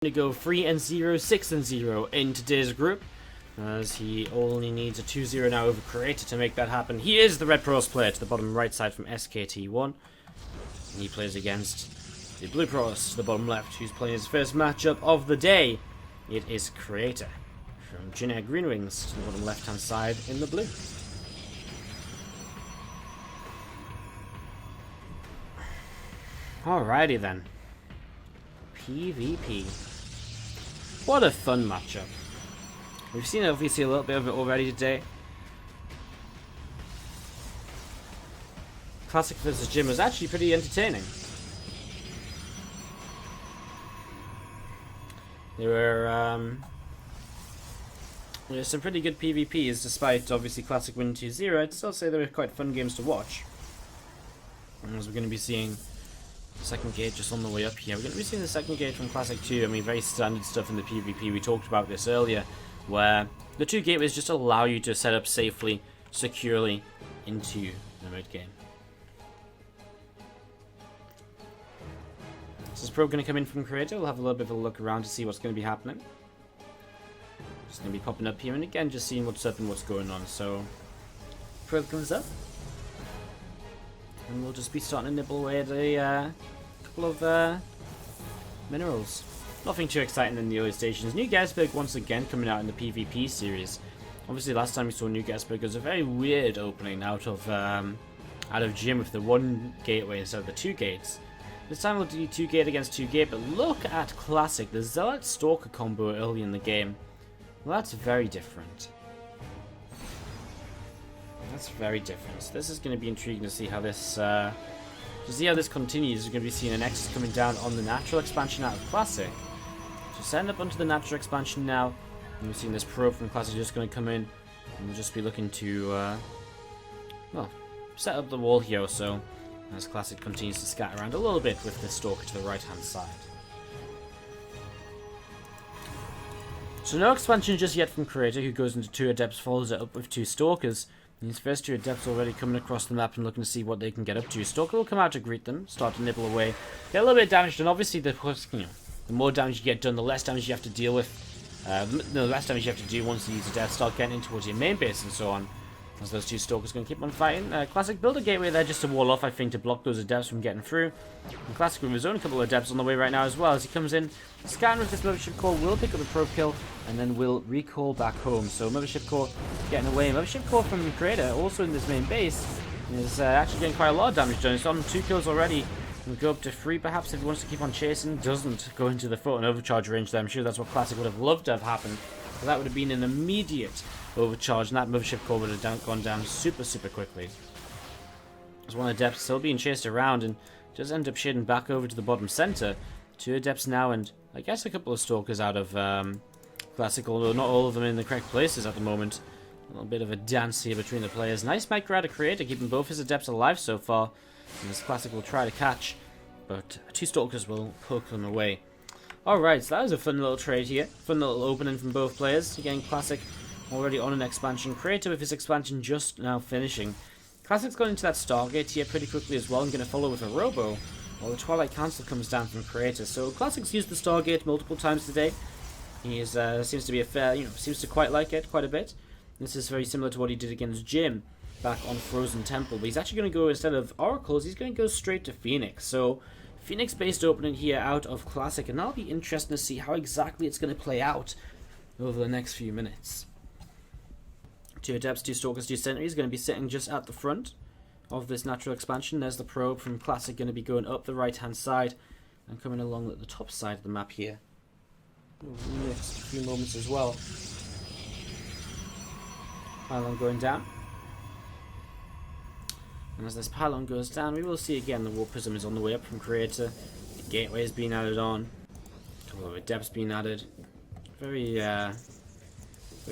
to go 3-0, 6-0 in today's group, as he only needs a 2-0 now over Creator to make that happen. He is the Red Pros player to the bottom right side from SKT1. And he plays against the Blue Pros to the bottom left, who's playing his first matchup of the day. It is Creator from Jin Green Wings to the bottom left hand side in the blue. Alrighty then. PvP. What a fun matchup. We've seen obviously a little bit of it already today. Classic vs Jim was actually pretty entertaining. There were some pretty good PvPs, despite obviously Classic winning 2-0. I'd still say they were quite fun games to watch. And as we're going to be seeing the second gate just on the way up here, we're going to be seeing the second gate from Classic 2. I mean, very standard stuff in the PvP. We talked about this earlier, where the two gateways just allow you to set up safely, securely into the mid game. This is probe going to come in from Creator. We'll have a little bit of a look around to see what's going to be happening. Just going to be popping up here, and again, just seeing what's up and what's going on. So, probe comes up, and we'll just be starting to nibble away at a couple of minerals. Nothing too exciting in the early stations. New Gettysburg once again coming out in the PvP series. Obviously, last time we saw New Gettysburg, it was a very weird opening out of Gym with the one gateway instead of the two gates. This time we'll do 2 gate against 2 gate, but look at Classic, the Zealot Stalker combo early in the game. Well, that's very different. That's very different. So this is going to be intriguing to see how this continues. We're going to be seeing an Nexus coming down on the natural expansion out of Classic. So setting up onto the natural expansion now. And we're seeing this probe from Classic just going to come in, and we'll just be looking to well, set up the wall here or so, as Classic continues to scatter around a little bit with the Stalker to the right hand side. So no expansion just yet from Creator, who goes into 2 Adepts, follows it up with 2 Stalkers. And these first 2 Adepts already coming across the map and looking to see what they can get up to. Stalker will come out to greet them, start to nibble away, get a little bit of damage done. Obviously, the more damage you get done, the less damage you have to deal with. The less damage you have to do once these Adepts start getting in towards your main base and so on. As those 2 Stalkers going to keep on fighting. Classic build a gateway there just to wall off, I think, to block those Adepts from getting through. And Classic with his own couple of Adepts on the way right now as well. As he comes in, scanning with this Mothership Core, will pick up a probe kill, and then will recall back home. So Mothership Core getting away. Mothership Core from Creator, also in this main base, is actually getting quite a lot of damage done. He's on 2 kills already. We'll go up to 3 perhaps if he wants to keep on chasing. Doesn't go into the photon overcharge range there. I'm sure that's what Classic would have loved to have happened. But that would have been an immediate overcharge, and that Mothership Core would have gone down super quickly. As one Adept still being chased around, and just end up shading back over to the bottom center. 2 Adepts now, and I guess a couple of Stalkers out of Classic, although not all of them in the correct places at the moment. A little bit of a dance here between the players. Nice micro out of Creator, keeping both his Adepts alive so far. And this Classic will try to catch, but 2 Stalkers will poke them away. Alright, so that was a fun little trade here. Fun little opening from both players. Again, Classic already on an expansion. Creator with his expansion just now finishing. Classic's going into that Stargate here pretty quickly as well, and going to follow with a Robo, while the Twilight Council comes down from Creator. So Classic's used the Stargate multiple times today. He seems to be a fair, seems to quite like it quite a bit. This is very similar to what he did against Jim back on Frozen Temple, but he's actually going to go, instead of Oracles, he's going to go straight to Phoenix. So Phoenix-based opening here out of Classic, and that'll be interesting to see how exactly it's going to play out over the next few minutes. 2 Adepts, 2 Stalkers, 2 Sentries going to be sitting just at the front of this natural expansion. There's the probe from Classic going to be going up the right hand side and coming along at the top side of the map here over the next few moments as well. Pylon going down. And as this pylon goes down, we will see again the Warp Prism is on the way up from Creator. The gateway is being added on. A couple of Adepts being added. Very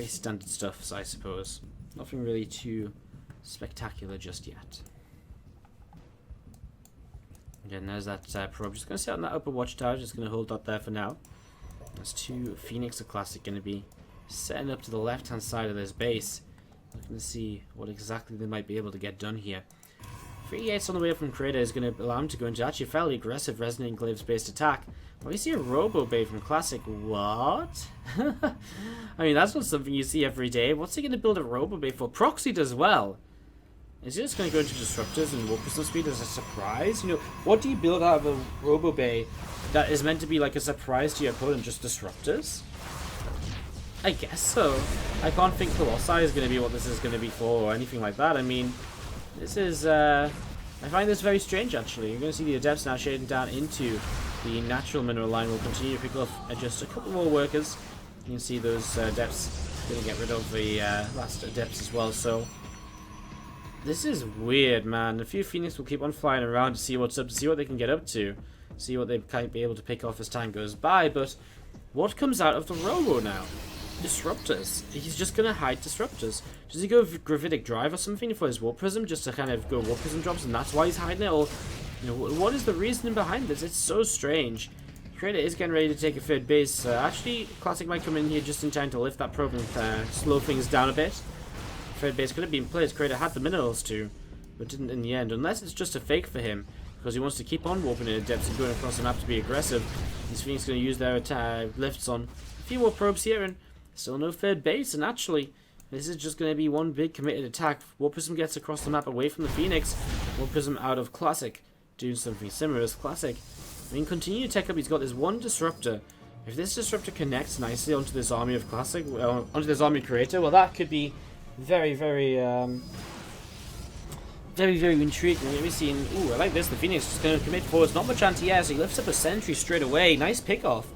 standard stuff, I suppose. Nothing really too spectacular just yet. Again, there's that probe. Just going to sit on that upper watchtower. Just going to hold that there for now. There's 2 Phoenix of Classic going to be setting up to the left-hand side of this base. Looking to see what exactly they might be able to get done here. 3 gates on the way up from Creator is going to allow him to go into actually a fairly aggressive Resonating Glaives based attack. We see a Robo Bay from Classic. What? I mean, that's not something you see every day. What's he going to build a Robo Bay for? Proxied as well. Is he just going to go into Disruptors and Warp Prism Speed as a surprise? You know, what do you build out of a Robo Bay that is meant to be like a surprise to your opponent? Just Disruptors? I guess so. I can't think Colossi is going to be what this is going to be for or anything like that. I mean, this is, I find this very strange, actually. You're going to see the Adepts now shading down into the natural mineral line. Will continue to pick up just a couple more workers. You can see those Adepts going to get rid of the last Adepts as well, so... This is weird, man. A few Phoenix will keep on flying around to see what's up, to see what they can get up to, see what they might be able to pick off as time goes by, but what comes out of the Robo now? Disruptors. He's just going to hide Disruptors. Does he go Gravitic Drive or something for his Warp Prism, just to kind of go Warp Prism drops, and that's why he's hiding it? Or, you know, what is the reasoning behind this? It's so strange. Creator is getting ready to take a third base. Actually, Classic might come in here just in time to lift that probe and slow things down a bit. Third base could have been played. Creator had the minerals to, but didn't in the end, unless it's just a fake for him, because he wants to keep on warping in depths and going across the map to be aggressive. These Phoenix going to use their lifts on a few more probes here, and still no third base. And actually, this is just going to be one big committed attack. Warp Prism gets across the map away from the Phoenix. Warp Prism out of Classic, doing something similar as Classic. I mean, continue to tech up. He's got this one Disruptor. If this Disruptor connects nicely onto this army of Classic, onto this army Creator, well, that could be very, very intriguing. We're going to be seeing, ooh, I like this. The Phoenix is going to commit forwards. Not much anti-air, so he lifts up a sentry straight away. Nice pick-off.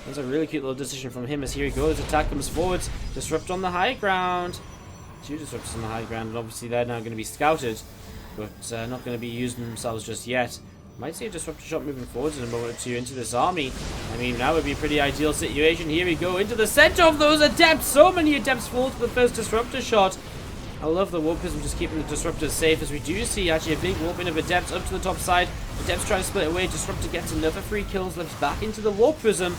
That's a really cute little decision from him as here he goes. Attack comes forwards. Disrupt on the high ground. Two Disruptors on the high ground, and obviously they're now going to be scouted, but not going to be using themselves just yet. Might see a Disruptor shot moving forwards in a moment or two into this army. I mean, that would be a pretty ideal situation. Here we go into the center of those Adepts. So many Adepts fall to the first Disruptor shot. I love the Warp Prism just keeping the Disruptors safe, as we do see actually a big warping of Adepts up to the top side. Adepts trying to split away. Disruptor gets another 3 kills, lifts back into the Warp Prism.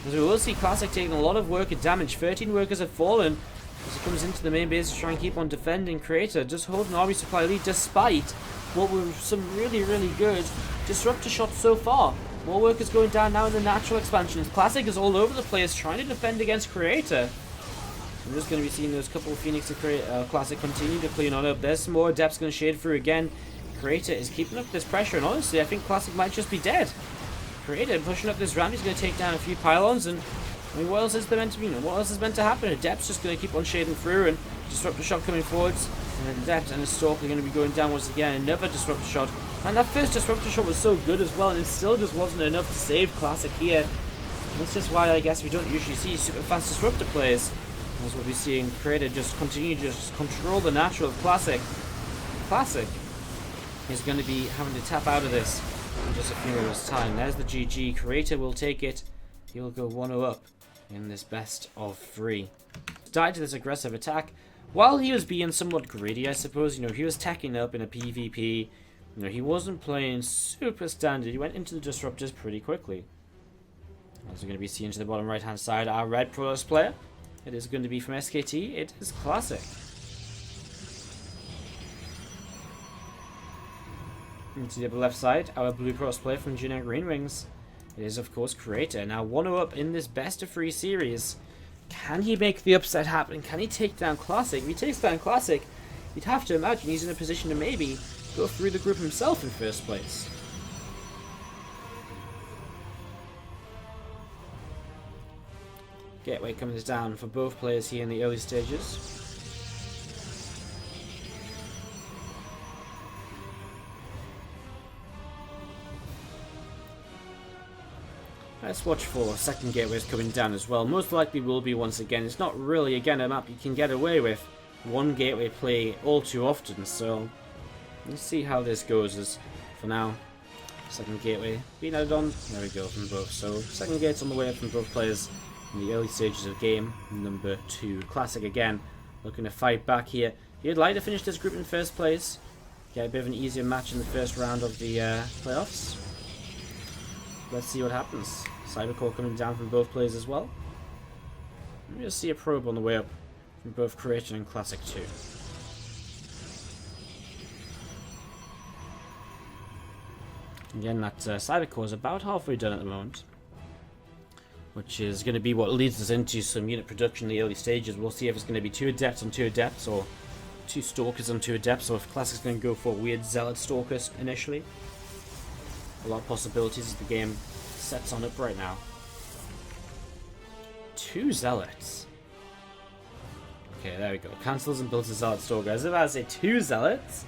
As we will see Classic taking a lot of worker damage. 13 workers have fallen as he comes into the main base to try and keep on defending. Creator just holding an army supply lead despite what were some really, really good Disruptor shots so far. More workers going down now in the natural expansions. Classic is all over the place trying to defend against Creator. We're just going to be seeing those couple of Phoenix to Classic continue to clean on up. There's some more Adepts going to shade through again. Creator is keeping up this pressure, and honestly, I think Classic might just be dead. Creator pushing up this ramp. He's going to take down a few pylons, and I mean, what else is there meant to be? What else is meant to happen? Adepts just going to keep on shading through, and Disruptor shot coming forwards. And Adept and a Stalker are going to be going down once again. Another Disruptor shot. And that first Disruptor shot was so good as well, and it still just wasn't enough to save Classic here. That's just why I guess we don't usually see super fast Disruptor plays. As we'll be seeing Creator just continue to just control the natural of Classic. Classic is going to be having to tap out of this in just a few minutes' time. There's the GG. Creator will take it. He'll go 1-0 up in this best of 3. Died to this aggressive attack. While he was being somewhat greedy, I suppose, you know, he was tacking up in a PvP. You know, he wasn't playing super standard. He went into the Disruptors pretty quickly. As we're going to be seeing to the bottom right-hand side, our red Protoss player. It is going to be from SKT. It is Classic. And to the upper left side, our blue Protoss player from Generic Green Wings. It is, of course, Creator. Now, 1-0 up in this best of 3 series. Can he make the upset happen? Can he take down Classic? If he takes down Classic, you'd have to imagine he's in a position to maybe go through the group himself in first place. Gateway comes down for both players here in the early stages. Let's watch for second gateways coming down as well. Most likely will be once again. It's not really, again, a map you can get away with one gateway play all too often, so let's see how this goes. As for now, second gateway being added on. There we go from both. So second gate's on the way up from both players in the early stages of game number 2. Classic again, looking to fight back here. He'd like to finish this group in first place, get a bit of an easier match in the first round of the playoffs. Let's see what happens. Cybercore coming down from both players as well. Let me just see a probe on the way up from both Creator and Classic 2. Again, that Cybercore is about halfway done at the moment. which is going to be what leads us into some unit production in the early stages. We'll see if it's going to be 2 Adepts on 2 Adepts, or 2 Stalkers on 2 Adepts, or if Classic's going to go for a weird Zealot Stalkers initially. A lot of possibilities as the game sets on up right now. 2 Zealots. Okay, there we go. Cancels and builds a Zealot Stalker. I was about to say 2 Zealots?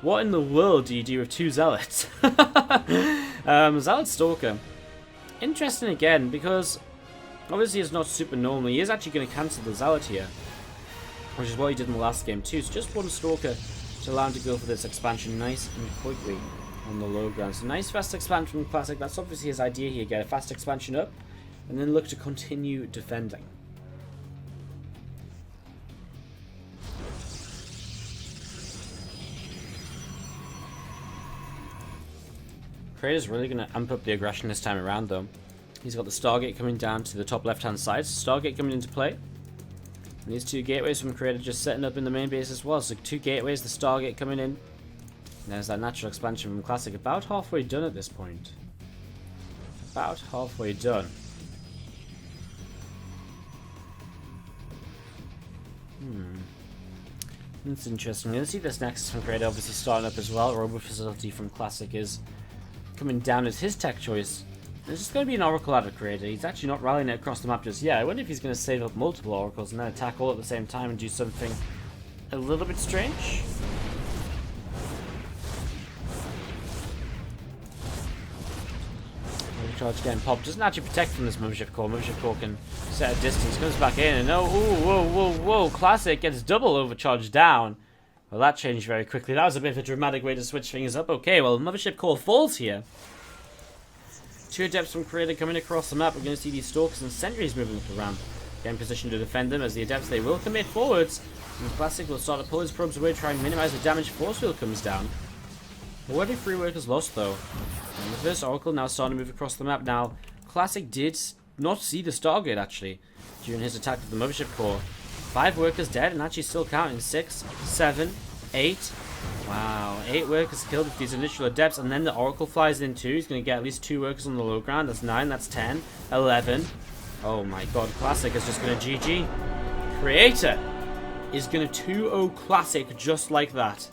What in the world do you do with 2 Zealots? Zealot Stalker. Interesting again, because obviously it's not super normal. He is actually going to cancel the Zealot here, which is what he did in the last game too. So just 1 Stalker to allow him to go for this expansion nice and quickly on the low ground. So nice fast expansion from Classic. That's obviously his idea here. Get a fast expansion up, and then look to continue defending. Creator's really going to amp up the aggression this time around though. He's got the Stargate coming down to the top left hand side. So Stargate coming into play. And these 2 gateways from Creator just setting up in the main base as well. So 2 gateways, the Stargate coming in. And there's that natural expansion from Classic. About halfway done at this point. About halfway done. That's interesting. Let's see this Nexus from Creator obviously starting up as well. Robo Facility from Classic is coming down as his tech choice. There's just going to be an Oracle out of Creator. He's actually not rallying it across the map just yet. I wonder if he's going to save up multiple Oracles and then attack all at the same time and do something a little bit strange. Charge getting popped. Doesn't actually protect from this Mothership Core. Mothership Core can set a distance. Comes back in and oh, whoa. Classic gets double overcharged down. Well, that changed very quickly. That was a bit of a dramatic way to switch things up. Okay, well, Mothership Core falls here. 2 Adepts from Creator coming across the map. We're going to see these Stalkers and Sentries moving up around. Getting positioned to defend them as the Adepts, they will commit forwards. And Classic will start to pull his probes away, try and minimize the damage. Force Field comes down. Already 3 workers lost, though. And the first Oracle now starting to move across the map. Now, Classic did not see the Stargate, actually, during his attack of the Mothership Core. 5 workers dead, and actually still counting. 6, 7, 8. Wow, 8 workers killed with these initial Adepts, and then the Oracle flies in too. He's going to get at least 2 workers on the low ground. That's 9, that's 10, 11. Oh my god, Classic is just going to GG. Creator is going to 2-0 Classic just like that.